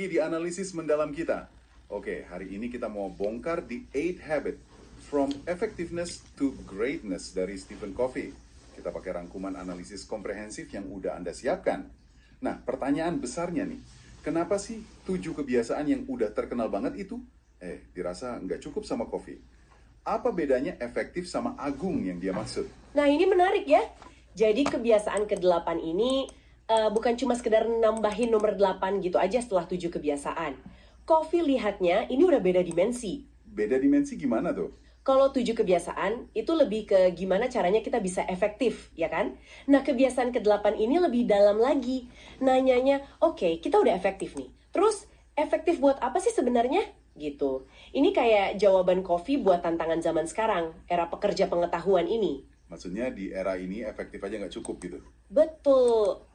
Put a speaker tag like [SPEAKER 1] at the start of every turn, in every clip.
[SPEAKER 1] Di analisis mendalam kita. Oke, hari ini kita mau bongkar The 8 Habit from Effectiveness to Greatness dari Stephen Covey. Kita pakai rangkuman analisis komprehensif yang udah Anda siapkan. Nah, pertanyaan besarnya nih, kenapa sih 7 kebiasaan yang udah terkenal banget itu, dirasa nggak cukup sama Covey? Apa bedanya efektif sama agung yang dia maksud?
[SPEAKER 2] Nah, ini menarik ya. Jadi kebiasaan ke-8 ini bukan cuma sekedar nambahin nomor 8 gitu aja setelah 7 kebiasaan. Covey lihatnya ini udah beda dimensi.
[SPEAKER 1] Beda dimensi gimana tuh?
[SPEAKER 2] Kalau 7 kebiasaan itu lebih ke gimana caranya kita bisa efektif, ya kan? Nah, kebiasaan ke-8 ini lebih dalam lagi. Nanyanya, oke, kita udah efektif nih. Terus, efektif buat apa sih sebenarnya? Gitu. Ini kayak jawaban Covey buat tantangan zaman sekarang, era pekerja pengetahuan ini.
[SPEAKER 1] Maksudnya di era ini efektif aja nggak cukup gitu?
[SPEAKER 2] Betul.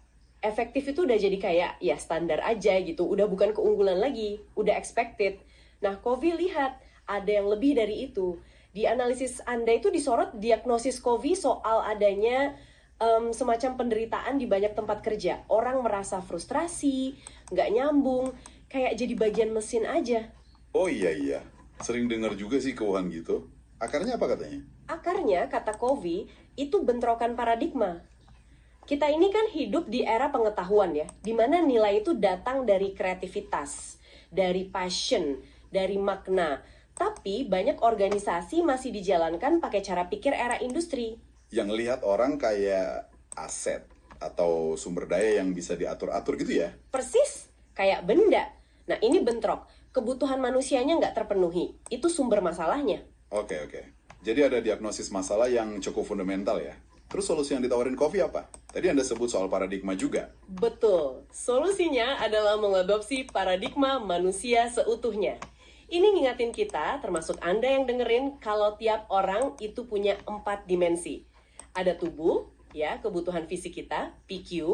[SPEAKER 2] Efektif itu udah jadi kayak ya standar aja gitu, udah bukan keunggulan lagi, udah expected. Nah, Covey lihat ada yang lebih dari itu. Di analisis Anda itu disorot diagnosis Covey soal adanya semacam penderitaan di banyak tempat kerja. Orang merasa frustrasi, nggak nyambung, kayak jadi bagian mesin aja.
[SPEAKER 1] Oh iya, sering dengar juga sih keluhan gitu. Akarnya apa katanya?
[SPEAKER 2] Akarnya, kata Covey, itu bentrokan paradigma. Kita ini kan hidup di era pengetahuan ya, di mana nilai itu datang dari kreativitas, dari passion, dari makna. Tapi banyak organisasi masih dijalankan pakai cara pikir era industri.
[SPEAKER 1] Yang lihat orang kayak aset atau sumber daya yang bisa diatur-atur gitu ya?
[SPEAKER 2] Persis, kayak benda. Nah, ini bentrok. Kebutuhan manusianya nggak terpenuhi. Itu sumber masalahnya.
[SPEAKER 1] Oke. Jadi ada diagnosis masalah yang cukup fundamental ya? Terus solusi yang ditawarin Covey apa? Tadi Anda sebut soal paradigma juga.
[SPEAKER 2] Betul. Solusinya adalah mengadopsi paradigma manusia seutuhnya. Ini ngingatin kita, termasuk Anda yang dengerin, kalau tiap orang itu punya 4 dimensi. Ada tubuh, ya, kebutuhan fisik kita, PQ.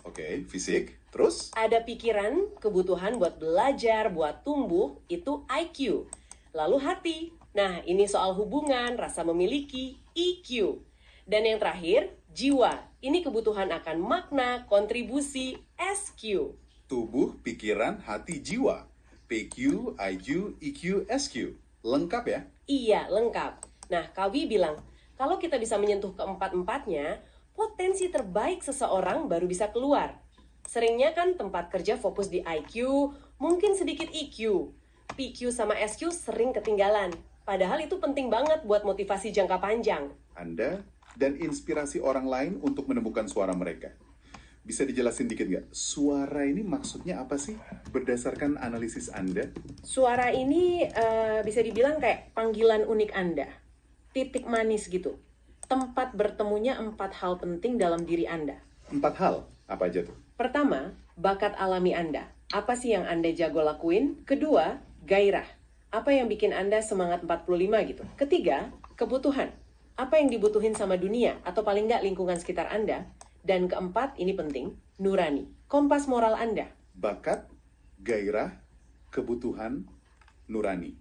[SPEAKER 1] Oke, fisik. Terus?
[SPEAKER 2] Ada pikiran, kebutuhan buat belajar, buat tumbuh, itu IQ. Lalu hati. Nah, ini soal hubungan, rasa memiliki, EQ. Dan yang terakhir, jiwa. Ini kebutuhan akan makna, kontribusi, SQ.
[SPEAKER 1] Tubuh, pikiran, hati, jiwa. PQ, IQ, EQ, SQ. Lengkap ya?
[SPEAKER 2] Iya, lengkap. Nah, Covey bilang, kalau kita bisa menyentuh keempat-empatnya, potensi terbaik seseorang baru bisa keluar. Seringnya kan tempat kerja fokus di IQ, mungkin sedikit EQ. PQ sama SQ sering ketinggalan. Padahal itu penting banget buat motivasi jangka panjang.
[SPEAKER 1] Anda dan inspirasi orang lain untuk menemukan suara mereka. Bisa dijelasin dikit nggak? Suara ini maksudnya apa sih berdasarkan analisis Anda?
[SPEAKER 2] Suara ini bisa dibilang kayak panggilan unik Anda. Titik manis gitu. Tempat bertemunya 4 hal penting dalam diri Anda.
[SPEAKER 1] 4 hal? Apa aja tuh?
[SPEAKER 2] Pertama, bakat alami Anda. Apa sih yang Anda jago lakuin? Kedua, gairah. Apa yang bikin Anda semangat 45 gitu. Ketiga, kebutuhan. Apa yang dibutuhin sama dunia atau paling nggak lingkungan sekitar Anda. Dan keempat, ini penting, nurani. Kompas moral Anda.
[SPEAKER 1] Bakat, gairah, kebutuhan, nurani.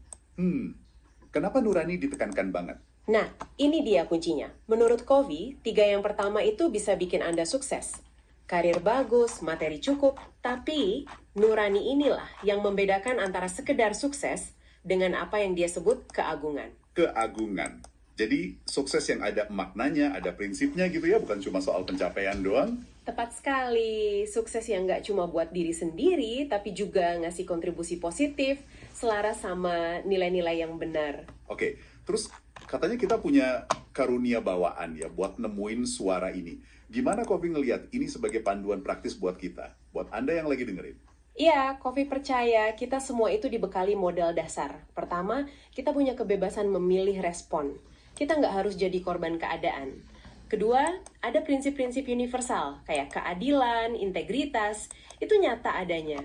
[SPEAKER 1] Kenapa nurani ditekankan banget?
[SPEAKER 2] Nah, ini dia kuncinya. Menurut Covey, 3 yang pertama itu bisa bikin Anda sukses. Karir bagus, materi cukup, tapi nurani inilah yang membedakan antara sekedar sukses dengan apa yang dia sebut keagungan.
[SPEAKER 1] Keagungan. Jadi sukses yang ada maknanya, ada prinsipnya gitu ya, bukan cuma soal pencapaian doang.
[SPEAKER 2] Tepat sekali, sukses yang nggak cuma buat diri sendiri, tapi juga ngasih kontribusi positif, selaras sama nilai-nilai yang benar.
[SPEAKER 1] Oke, terus katanya kita punya karunia bawaan ya, buat nemuin suara ini. Gimana Covey ngelihat ini sebagai panduan praktis buat kita, buat Anda yang lagi dengerin?
[SPEAKER 2] Iya, Covey percaya kita semua itu dibekali modal dasar. Pertama, kita punya kebebasan memilih respon. Kita nggak harus jadi korban keadaan. Kedua, ada prinsip-prinsip universal, kayak keadilan, integritas, itu nyata adanya.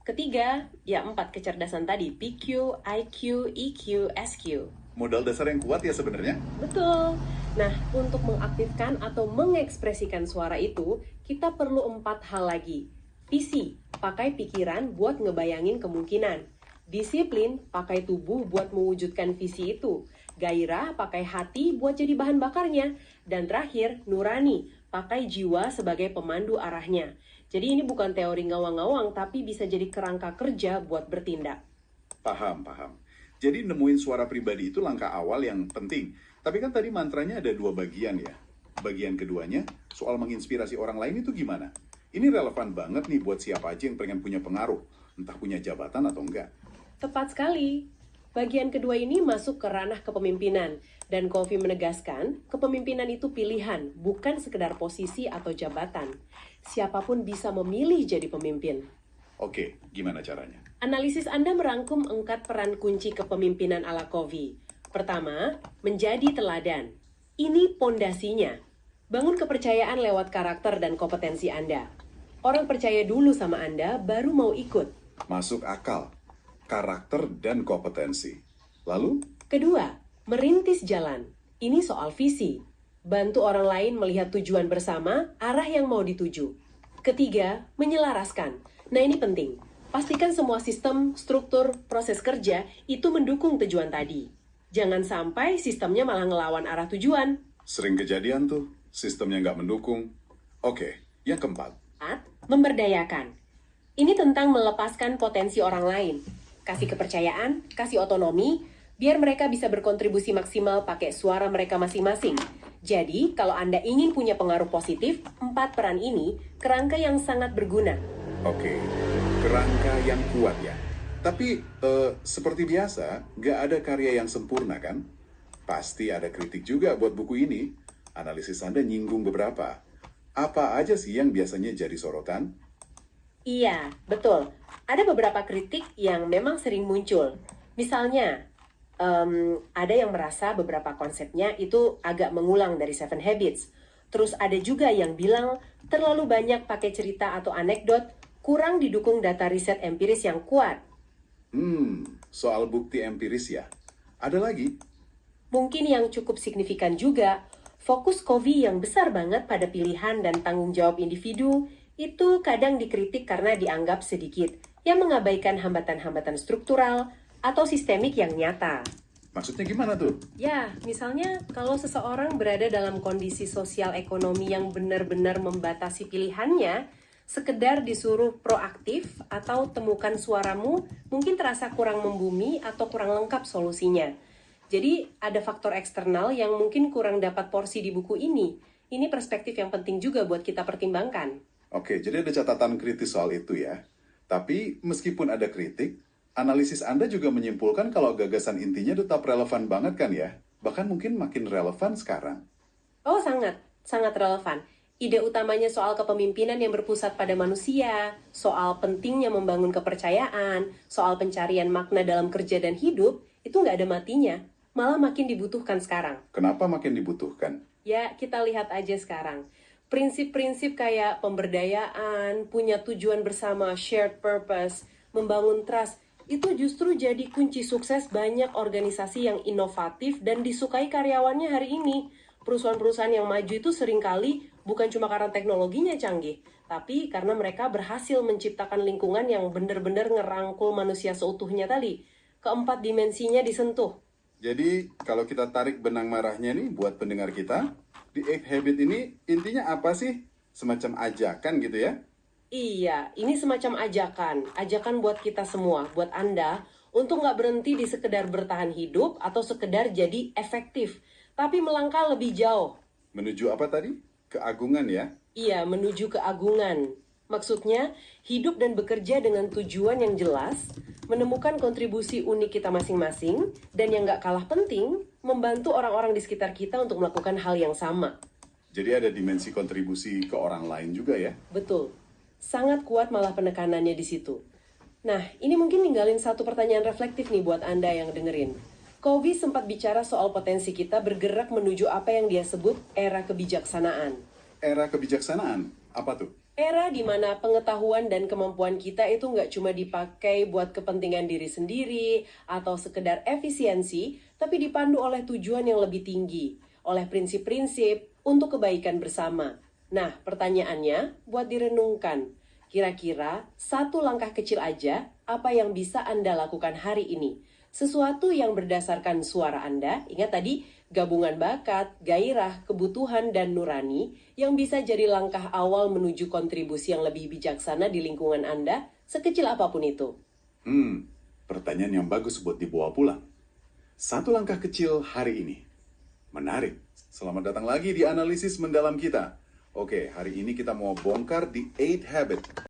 [SPEAKER 2] Ketiga, ya 4 kecerdasan tadi, PQ, IQ, EQ, SQ.
[SPEAKER 1] Modal dasar yang kuat ya sebenarnya.
[SPEAKER 2] Betul. Nah, untuk mengaktifkan atau mengekspresikan suara itu, kita perlu 4 hal lagi. Visi, pakai pikiran buat ngebayangin kemungkinan. Disiplin, pakai tubuh buat mewujudkan visi itu. Gairah, pakai hati buat jadi bahan bakarnya. Dan terakhir, nurani, pakai jiwa sebagai pemandu arahnya. Jadi ini bukan teori ngawang-ngawang, tapi bisa jadi kerangka kerja buat bertindak.
[SPEAKER 1] Paham, paham. Jadi nemuin suara pribadi itu langkah awal yang penting. Tapi kan tadi mantranya ada dua bagian ya. Bagian keduanya, soal menginspirasi orang lain itu gimana? Ini relevan banget nih buat siapa aja yang pengen punya pengaruh. Entah punya jabatan atau enggak.
[SPEAKER 2] Tepat sekali. Bagian kedua ini masuk ke ranah kepemimpinan. Dan Covey menegaskan, kepemimpinan itu pilihan, bukan sekedar posisi atau jabatan. Siapapun bisa memilih jadi pemimpin.
[SPEAKER 1] Oke, gimana caranya?
[SPEAKER 2] Analisis Anda merangkum 4 peran kunci kepemimpinan ala Covey. Pertama, menjadi teladan. Ini pondasinya. Bangun kepercayaan lewat karakter dan kompetensi Anda. Orang percaya dulu sama Anda, baru mau ikut.
[SPEAKER 1] Masuk akal. Karakter dan kompetensi. Lalu?
[SPEAKER 2] Kedua, merintis jalan. Ini soal visi. Bantu orang lain melihat tujuan bersama, arah yang mau dituju. Ketiga, menyelaraskan. Nah ini penting. Pastikan semua sistem, struktur, proses kerja itu mendukung tujuan tadi. Jangan sampai sistemnya malah ngelawan arah tujuan.
[SPEAKER 1] Sering kejadian tuh, sistemnya nggak mendukung. Oke, yang keempat.
[SPEAKER 2] Memberdayakan. Ini tentang melepaskan potensi orang lain. Kasih kepercayaan, kasih otonomi, biar mereka bisa berkontribusi maksimal pakai suara mereka masing-masing. Jadi, kalau Anda ingin punya pengaruh positif, 4 peran ini kerangka yang sangat berguna.
[SPEAKER 1] Oke, kerangka yang kuat ya. Tapi, seperti biasa, nggak ada karya yang sempurna kan? Pasti ada kritik juga buat buku ini. Analisis Anda nyinggung beberapa. Apa aja sih yang biasanya jadi sorotan?
[SPEAKER 2] Iya, betul. Ada beberapa kritik yang memang sering muncul. Misalnya, ada yang merasa beberapa konsepnya itu agak mengulang dari Seven Habits. Terus ada juga yang bilang terlalu banyak pakai cerita atau anekdot, kurang didukung data riset empiris yang kuat.
[SPEAKER 1] Soal bukti empiris ya. Ada lagi?
[SPEAKER 2] Mungkin yang cukup signifikan juga, fokus Covey yang besar banget pada pilihan dan tanggung jawab individu, itu kadang dikritik karena dianggap sedikit, yang mengabaikan hambatan-hambatan struktural atau sistemik yang nyata.
[SPEAKER 1] Maksudnya gimana tuh?
[SPEAKER 2] Ya, misalnya kalau seseorang berada dalam kondisi sosial ekonomi yang benar-benar membatasi pilihannya, sekedar disuruh proaktif atau temukan suaramu, mungkin terasa kurang membumi atau kurang lengkap solusinya. Jadi ada faktor eksternal yang mungkin kurang dapat porsi di buku ini. Ini perspektif yang penting juga buat kita pertimbangkan.
[SPEAKER 1] Oke, jadi ada catatan kritis soal itu ya. Tapi meskipun ada kritik, analisis Anda juga menyimpulkan kalau gagasan intinya tetap relevan banget kan ya? Bahkan mungkin makin relevan sekarang.
[SPEAKER 2] Oh, sangat relevan. Ide utamanya soal kepemimpinan yang berpusat pada manusia, soal pentingnya membangun kepercayaan, soal pencarian makna dalam kerja dan hidup, itu nggak ada matinya. Malah makin dibutuhkan sekarang.
[SPEAKER 1] Kenapa makin dibutuhkan?
[SPEAKER 2] Ya, kita lihat aja sekarang. Prinsip-prinsip kayak pemberdayaan, punya tujuan bersama, shared purpose, membangun trust, itu justru jadi kunci sukses banyak organisasi yang inovatif dan disukai karyawannya hari ini. Perusahaan-perusahaan yang maju itu seringkali bukan cuma karena teknologinya canggih, tapi karena mereka berhasil menciptakan lingkungan yang benar-benar ngerangkul manusia seutuhnya tadi. Keempat dimensinya disentuh.
[SPEAKER 1] Jadi kalau kita tarik benang merahnya nih buat pendengar kita, The Eight Habit ini intinya apa sih? Semacam ajakan gitu ya?
[SPEAKER 2] Iya, ini semacam ajakan buat kita semua, buat Anda, untuk nggak berhenti di sekedar bertahan hidup atau sekedar jadi efektif, tapi melangkah lebih jauh.
[SPEAKER 1] Menuju apa tadi? Keagungan ya?
[SPEAKER 2] Iya, menuju keagungan. Maksudnya, hidup dan bekerja dengan tujuan yang jelas, menemukan kontribusi unik kita masing-masing, dan yang nggak kalah penting, membantu orang-orang di sekitar kita untuk melakukan hal yang sama.
[SPEAKER 1] Jadi ada dimensi kontribusi ke orang lain juga ya?
[SPEAKER 2] Betul. Sangat kuat malah penekanannya di situ. Nah, ini mungkin ninggalin satu pertanyaan reflektif nih buat Anda yang dengerin. Covey sempat bicara soal potensi kita bergerak menuju apa yang dia sebut era kebijaksanaan.
[SPEAKER 1] Era kebijaksanaan? Apa tuh?
[SPEAKER 2] Era di mana pengetahuan dan kemampuan kita itu nggak cuma dipakai buat kepentingan diri sendiri atau sekedar efisiensi, tapi dipandu oleh tujuan yang lebih tinggi, oleh prinsip-prinsip untuk kebaikan bersama. Nah, pertanyaannya buat direnungkan. Kira-kira satu langkah kecil aja apa yang bisa Anda lakukan hari ini? Sesuatu yang berdasarkan suara Anda, ingat tadi, Gabungan bakat, gairah, kebutuhan, dan nurani yang bisa jadi langkah awal menuju kontribusi yang lebih bijaksana di lingkungan Anda, sekecil apapun itu.
[SPEAKER 1] Pertanyaan yang bagus buat dibawa pulang. Satu langkah kecil hari ini. Menarik. Selamat datang lagi di analisis mendalam kita. Oke, hari ini kita mau bongkar The 8 Habit